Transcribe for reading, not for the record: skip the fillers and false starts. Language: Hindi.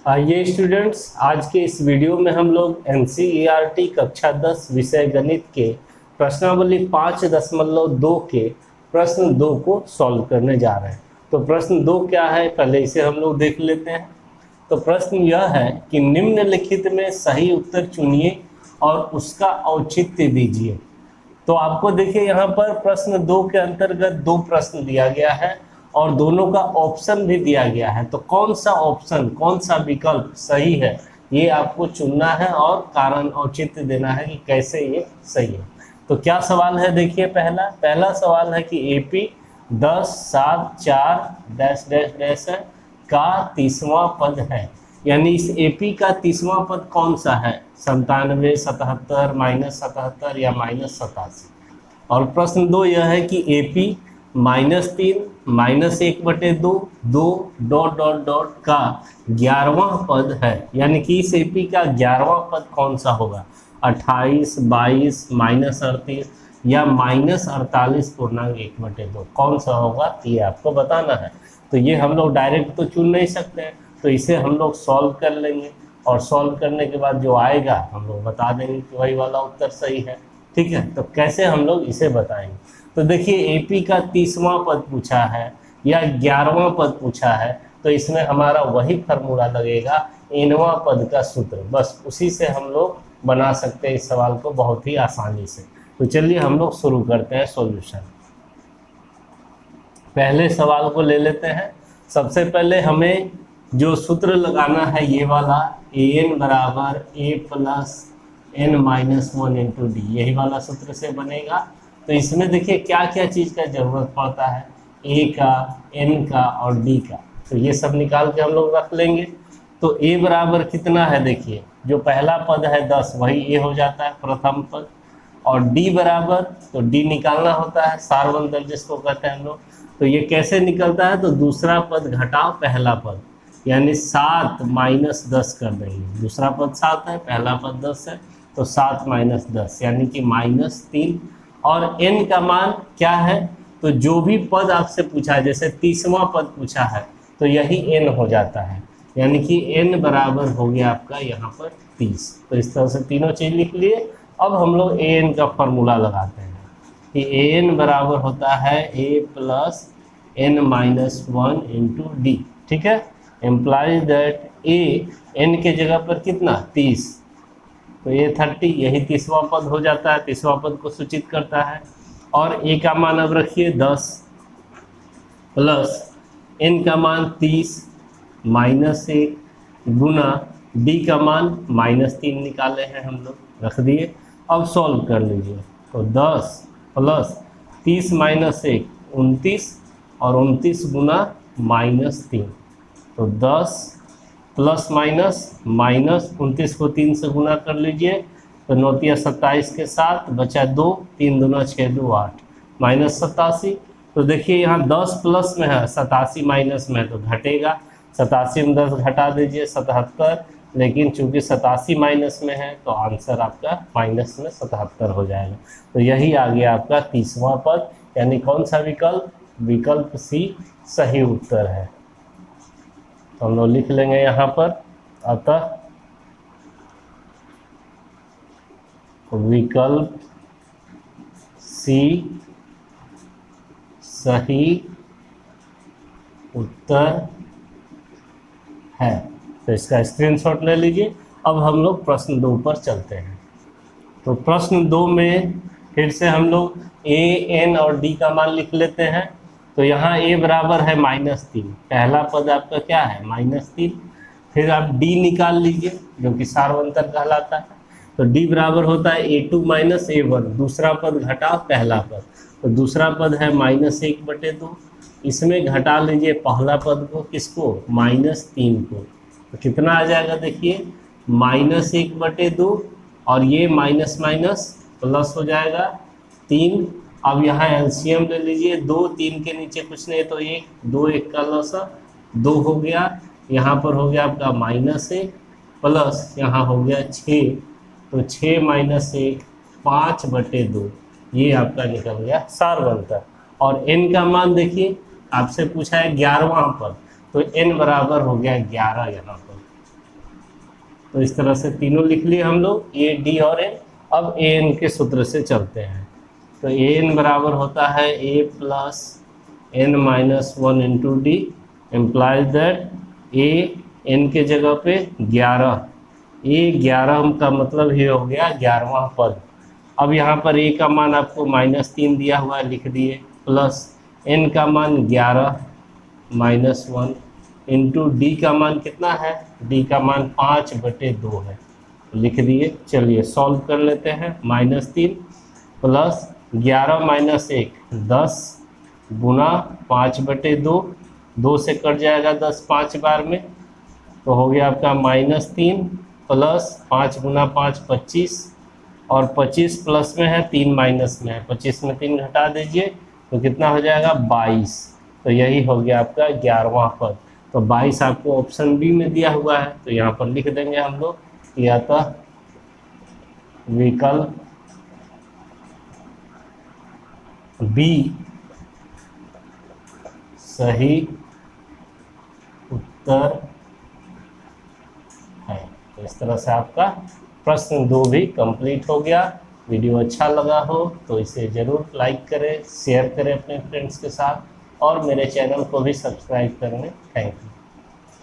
आइए स्टूडेंट्स, आज के इस वीडियो में हम लोग एनसीईआरटी कक्षा 10 विषय गणित के प्रश्नावली 5.2 के प्रश्न 2 को सॉल्व करने जा रहे हैं। तो प्रश्न 2 क्या है, पहले इसे हम लोग देख लेते हैं। तो प्रश्न यह है कि निम्नलिखित में सही उत्तर चुनिए और उसका औचित्य दीजिए। तो आपको देखिए यहाँ पर प्रश्न 2 के अंतर्गत दो प्रश्न दिया गया है और दोनों का ऑप्शन भी दिया गया है। तो कौन सा ऑप्शन, कौन सा विकल्प सही है, ये आपको चुनना है और कारण औचित्य देना है कि कैसे ये सही है। तो क्या सवाल है, देखिए पहला सवाल है कि एपी 10, 7, 4 डैश डैश डैश है का 30वां पद है। यानी इस एपी का 30वां पद कौन सा है, 97, 77, -77 या -87। और प्रश्न 2 यह है कि एपी -3, -1/2, 2 डॉट डॉट डॉट का 11वां पद है। यानी कि इस एपी का 11वां पद कौन सा होगा, 28, 22, -38 या -48.1/2 कौन सा होगा, ये आपको बताना है। तो ये हम लोग डायरेक्ट तो चुन नहीं सकते हैं, तो इसे हम लोग सॉल्व कर लेंगे और सॉल्व करने के बाद जो आएगा हम लोग बता देंगे कि वही वाला उत्तर सही है। ठीक है, तो कैसे हम लोग इसे बताएंगे। तो देखिए एपी का 30वां पद पूछा है या 11वां पद पूछा है, तो इसमें हमारा वही फार्मूला लगेगा, nवां पद का सूत्र, बस उसी से हम लोग बना सकते हैं इस सवाल को बहुत ही आसानी से। तो चलिए हम लोग शुरू करते हैं सॉल्यूशन। पहले सवाल को ले लेते हैं। सबसे पहले हमें जो सूत्र लगाना है ये वाला, an बराबर a plus n-1 into D, यही वाला सूत्र से बनेगा। तो इसमें देखिए क्या क्या चीज़ का ज़रूरत पड़ता है, a का, n का और d का। तो ये सब निकाल के हम लोग रख लेंगे। तो a बराबर कितना है, देखिए जो पहला पद है 10 वही a हो जाता है प्रथम पद, और d बराबर, तो d निकालना होता है सारवंतर जिसको कहते हैं हम लोग। तो ये कैसे निकलता है, तो दूसरा पद घटाओ पहला पद, यानी 7 - 10 कर देंगे। दूसरा पद 7 है, पहला पद 10 है, तो 7 - 10 यानी कि -3। और n का मान क्या है, तो जो भी पद आपसे पूछा है, जैसे 30वां पद पूछा है तो यही n हो जाता है, यानी कि n बराबर हो गया आपका यहाँ पर 30। तो इस तरह से तीनों चीज़ लिख लिए। अब हम लोग an का फॉर्मूला लगाते हैं कि an बराबर होता है a plus n-1 into D. ठीक है, एम्प्लाइज दैट a n के जगह पर कितना 30, तो ये 30, यही 30वां पद हो जाता है, 30वां पद को सूचित करता है। और a का मान अब रखिए 10 प्लस n का मान 30 -1 गुना d का मान -3 निकाले हैं हम लोग, रख दिए। अब सॉल्व कर लीजिए। तो 10 प्लस 30 - 1 29 और 29 गुना -3, तो 10 प्लस माइनस 29 को 3 से गुना कर लीजिए, तो 9 × 27 के साथ बचा 2, 3 दूना 6, 2 8, -87। तो देखिए यहाँ 10 प्लस में है, 87 माइनस में है, तो घटेगा। 87 में 10 घटा दीजिए 77, लेकिन चूंकि 87 माइनस में है तो आंसर आपका माइनस में 77 हो जाएगा। तो यही आ गया आपका 30वां पद, यानी कौन सा विकल्प, विकल्प सी सही उत्तर है। तो हम लोग लिख लेंगे यहाँ पर, अतः विकल्प सी सही उत्तर है। तो इसका स्क्रीनशॉट ले लीजिए। अब हम लोग प्रश्न 2 पर चलते हैं। तो प्रश्न 2 में फिर से हम लोग a, n और d का मान लिख लेते हैं। तो यहाँ a बराबर है -3, पहला पद आपका क्या है -3। फिर आप d निकाल लीजिए जो कि सारवंतर कहलाता है। तो d बराबर होता है a2 - a1, दूसरा पद घटा पहला पद, तो दूसरा पद है -1/2, इसमें घटा लीजिए पहला पद को, किसको, -3 को। तो कितना आ जाएगा, देखिए -1/2 और ये माइनस माइनस प्लस हो जाएगा 3। अब यहाँ एलसीएम ले लीजिए, 2 3 के नीचे कुछ नहीं, तो 1 2 1 का लसा 2 हो गया। यहाँ पर हो गया आपका -1 प्लस यहाँ हो गया 6, तो 6 - 1 5/2, ये आपका निकल गया सारवंतर। और n का मान देखिए आपसे पूछा है 11वां पद, तो n बराबर हो गया 11 यहाँ पर। तो इस तरह से तीनों लिख लिए हम लोग, ए डी और एन। अब ए एन के सूत्र से चलते हैं। तो ए एन बराबर होता है a plus n minus one into d, implies that a n के जगह पे 11, ए 11 का मतलब ये हो गया 11वां पद। अब यहाँ पर ए का मान आपको -3 दिया हुआ है, लिख दिए, प्लस एन का मान 11 माइनस 1 इंटू डी का मान कितना है, डी का मान 5/2 है, लिख दिए। चलिए सॉल्व कर लेते हैं। -3 प्लस 11 माइनस 1 10 गुना 5/2, 2 से कट जाएगा 10 5 बार में, तो हो गया आपका -3 प्लस 5 गुना 5 25, और 25 प्लस में है 3 माइनस में है, 25 में 3 घटा दीजिए तो कितना हो जाएगा 22। तो यही हो गया आपका 11वां पद। तो 22 आपको ऑप्शन बी में दिया हुआ है, तो यहाँ पर लिख देंगे हम लोग या तो विकल्प बी सही उत्तर है। तो इस तरह से आपका प्रश्न 2 भी कंप्लीट हो गया। वीडियो अच्छा लगा हो तो इसे ज़रूर लाइक करें, शेयर करें अपने फ्रेंड्स के साथ, और मेरे चैनल को भी सब्सक्राइब करें। Thank you.